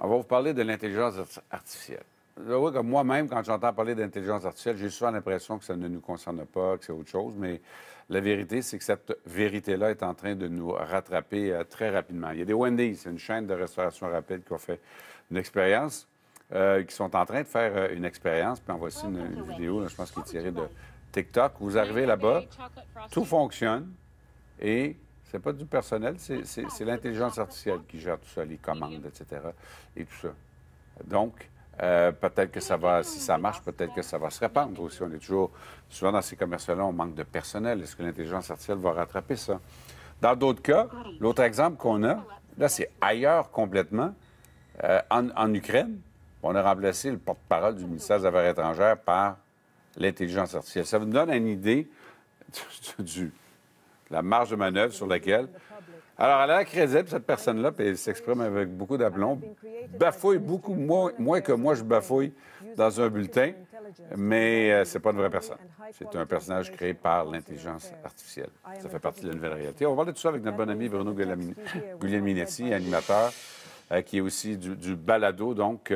On va vous parler de l'intelligence artificielle. J'avoue que moi-même, quand j'entends parler d'intelligence artificielle, j'ai souvent l'impression que ça ne nous concerne pas, que c'est autre chose, mais la vérité, c'est que cette vérité-là est en train de nous rattraper très rapidement. Il y a des Wendy's, c'est une chaîne de restauration rapide qui a fait une expérience, qui sont en train de faire une expérience, puis en voici une vidéo, là, je pense, qui est tirée de TikTok. Vous arrivez là-bas, tout fonctionne, et c'est pas du personnel, c'est l'intelligence artificielle qui gère tout ça, les commandes, etc., et tout ça. Donc, peut-être que ça va, si ça marche, peut-être que ça va se répandre aussi. On est toujours, souvent dans ces commerces-là, on manque de personnel. Est-ce que l'intelligence artificielle va rattraper ça? Dans d'autres cas, l'autre exemple qu'on a, là, c'est ailleurs complètement, en Ukraine. On a remplacé le porte-parole du ministère des Affaires étrangères par l'intelligence artificielle. Ça vous donne une idée de la marge de manœuvre sur laquelle... Alors, elle a la crédible, cette personne-là, puis elle s'exprime avec beaucoup d'aplomb, bafouille beaucoup moins que moi, je bafouille dans un bulletin, mais c'est pas une vraie personne. C'est un personnage créé par l'intelligence artificielle. Ça fait partie de la nouvelle réalité. On va parler de tout ça avec notre bon ami Bruno Guglielminetti, animateur, qui est aussi du balado, donc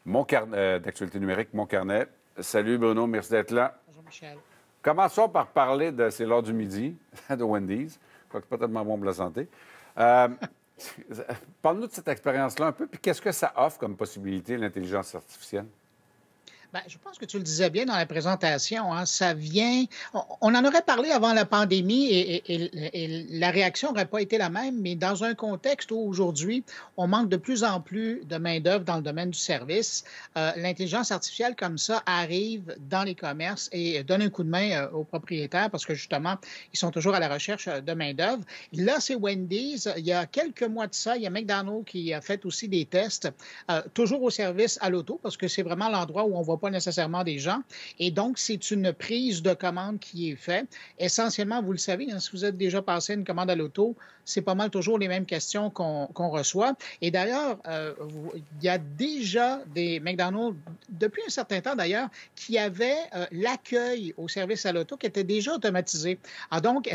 mon carnet d'actualité numérique, Mon Carnet. Salut Bruno, merci d'être là. Bonjour Michel. Commençons par parler de c'est l'heure du midi, de Wendy's. Quoique c'est pas tellement bon pour la santé. Parle-nous de cette expérience-là un peu, puis qu'est-ce que ça offre comme possibilité, l'intelligence artificielle? Bien, je pense que tu le disais bien dans la présentation, hein, ça vient. On en aurait parlé avant la pandémie et la réaction n'aurait pas été la même, mais dans un contexte où aujourd'hui, on manque de plus en plus de main-d'œuvre dans le domaine du service, l'intelligence artificielle comme ça arrive dans les commerces et donne un coup de main aux propriétaires parce que justement, ils sont toujours à la recherche de main-d'œuvre. Là, c'est Wendy's. Il y a quelques mois de ça, il y a McDonald's qui a fait aussi des tests, toujours au service à l'auto parce que c'est vraiment l'endroit où on va pas nécessairement des gens. Et donc, c'est une prise de commande qui est faite. Essentiellement, vous le savez, hein, si vous êtes déjà passé une commande à l'auto, c'est pas mal toujours les mêmes questions qu'on reçoit. Et d'ailleurs, il y a déjà des McDonald's, depuis un certain temps d'ailleurs, qui avaient l'accueil au service à l'auto qui était déjà automatisé. Ah, donc,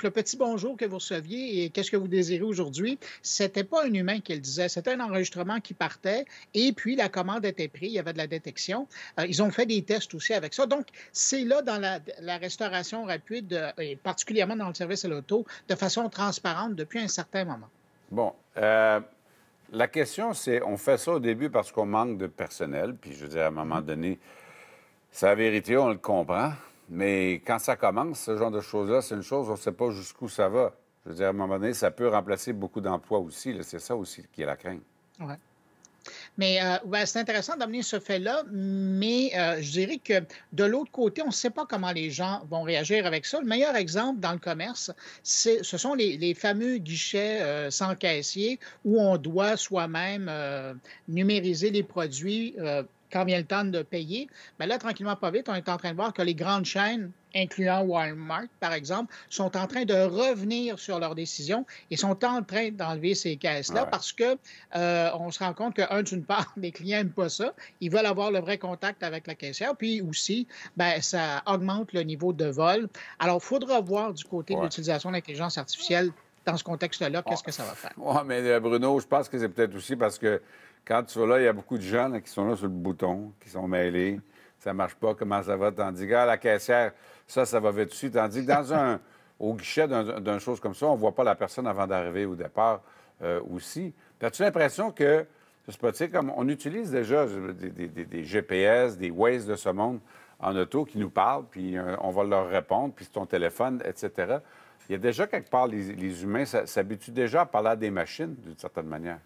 le petit bonjour que vous receviez et qu'est-ce que vous désirez aujourd'hui, c'était pas un humain qui le disait, c'était un enregistrement qui partait et puis la commande était prise, il y avait de la détection. Ils ont fait des tests aussi avec ça. Donc, c'est là dans la restauration rapide, et particulièrement dans le service à l'auto, de façon transparente depuis un certain moment. Bon, la question, c'est, on fait ça au début parce qu'on manque de personnel, puis je veux dire, à un moment donné, c'est la vérité, on le comprend, mais quand ça commence, ce genre de choses-là, c'est une chose, on ne sait pas jusqu'où ça va. Je veux dire, à un moment donné, ça peut remplacer beaucoup d'emplois aussi, c'est ça aussi qui est la crainte. Ouais. Mais ouais, c'est intéressant d'amener ce fait-là, mais je dirais que de l'autre côté, on ne sait pas comment les gens vont réagir avec ça. Le meilleur exemple dans le commerce, ce sont les fameux guichets sans caissier où on doit soi-même numériser les produits quand vient le temps de payer. Mais là, tranquillement, pas vite, on est en train de voir que les grandes chaînes, incluant Walmart, par exemple, sont en train de revenir sur leurs décisions et sont en train d'enlever ces caisses-là parce que on se rend compte que, d'une part, les clients n'aiment pas ça. Ils veulent avoir le vrai contact avec la caissière. Puis aussi, bien, ça augmente le niveau de vol. Alors, il faudra voir du côté de l'utilisation de l'intelligence artificielle dans ce contexte-là, qu'est-ce que ça va faire. Oui, mais Bruno, je pense que c'est peut-être aussi parce que quand tu vas là, il y a beaucoup de gens là, qui sont là sur le bouton, qui sont mêlés. Ça marche pas, comment ça va? Tandis que la caissière, ça va vite dessus. Tandis que au guichet d'une chose comme ça, on ne voit pas la personne avant d'arriver au départ aussi. As-tu l'impression que, je sais pas, tu sais, comme on utilise déjà des GPS, des Waze de ce monde en auto qui nous parlent, puis on va leur répondre, puis c'est ton téléphone, etc. Il y a déjà quelque part, les humains s'habituent déjà à parler à des machines, d'une certaine manière.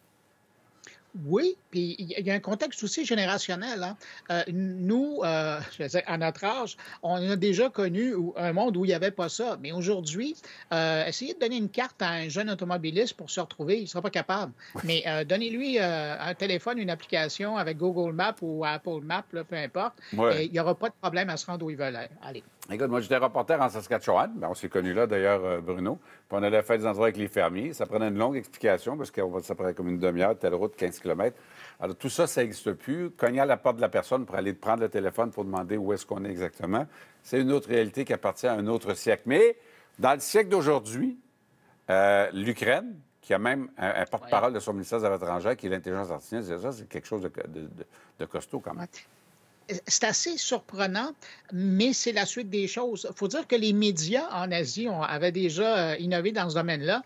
Oui, puis il y a un contexte aussi générationnel. Hein. Nous, je veux dire, à notre âge, on a déjà connu un monde où il n'y avait pas ça. Mais aujourd'hui, essayez de donner une carte à un jeune automobiliste pour se retrouver, il ne sera pas capable. Mais donnez-lui un téléphone, une application avec Google Maps ou Apple Maps, là, peu importe, et il n'y aura pas de problème à se rendre où il veut aller. Écoute, moi, j'étais reporter en Saskatchewan. Bien, on s'est connus là, d'ailleurs, Bruno. Puis on allait faire des endroits avec les fermiers. Ça prenait une longue explication parce que ça prenait comme une demi-heure, telle route, 15 km. Alors, tout ça, ça n'existe plus. Cogner à la porte de la personne pour aller prendre le téléphone pour demander où est-ce qu'on est exactement, c'est une autre réalité qui appartient à un autre siècle. Mais dans le siècle d'aujourd'hui, l'Ukraine, qui a même un porte-parole de son ministère des Affaires étrangères qui est l'intelligence artificielle. Ça, c'est quelque chose de costaud quand même. C'est assez surprenant, mais c'est la suite des choses. Il faut dire que les médias en Asie avaient déjà innové dans ce domaine-là.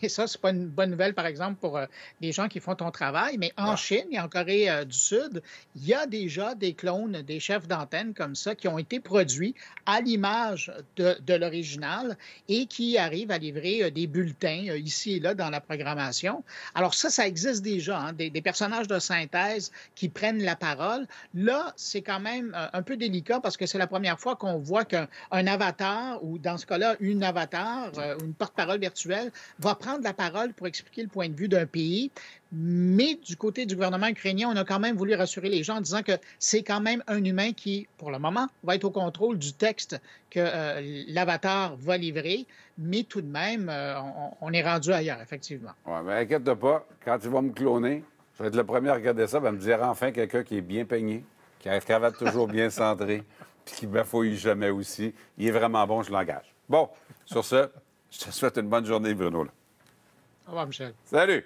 Et ça, c'est pas une bonne nouvelle, par exemple, pour les gens qui font ton travail. Mais en Chine et en Corée du Sud, il y a déjà des clones, des chefs d'antenne comme ça, qui ont été produits à l'image de l'original et qui arrivent à livrer des bulletins ici et là dans la programmation. Alors ça existe déjà, hein, des personnages de synthèse qui prennent la parole. Là, c'est quand même un peu délicat parce que c'est la première fois qu'on voit qu'un avatar, ou dans ce cas-là, une avatar, une porte-parole virtuelle, va prendre la parole pour expliquer le point de vue d'un pays. Mais du côté du gouvernement ukrainien, on a quand même voulu rassurer les gens en disant que c'est quand même un humain qui, pour le moment, va être au contrôle du texte que l'avatar va livrer. Mais tout de même, on est rendu ailleurs, effectivement. Oui, mais inquiète pas, quand tu vas me cloner, je vais être le premier à regarder ça, me dire enfin quelqu'un qui est bien peigné, qui a la cravate toujours bien centrée, puis qui ne bafouille jamais aussi. Il est vraiment bon, je l'engage. Bon, sur ce, je te souhaite une bonne journée, Bruno. Là. Au revoir, Michel. Salut!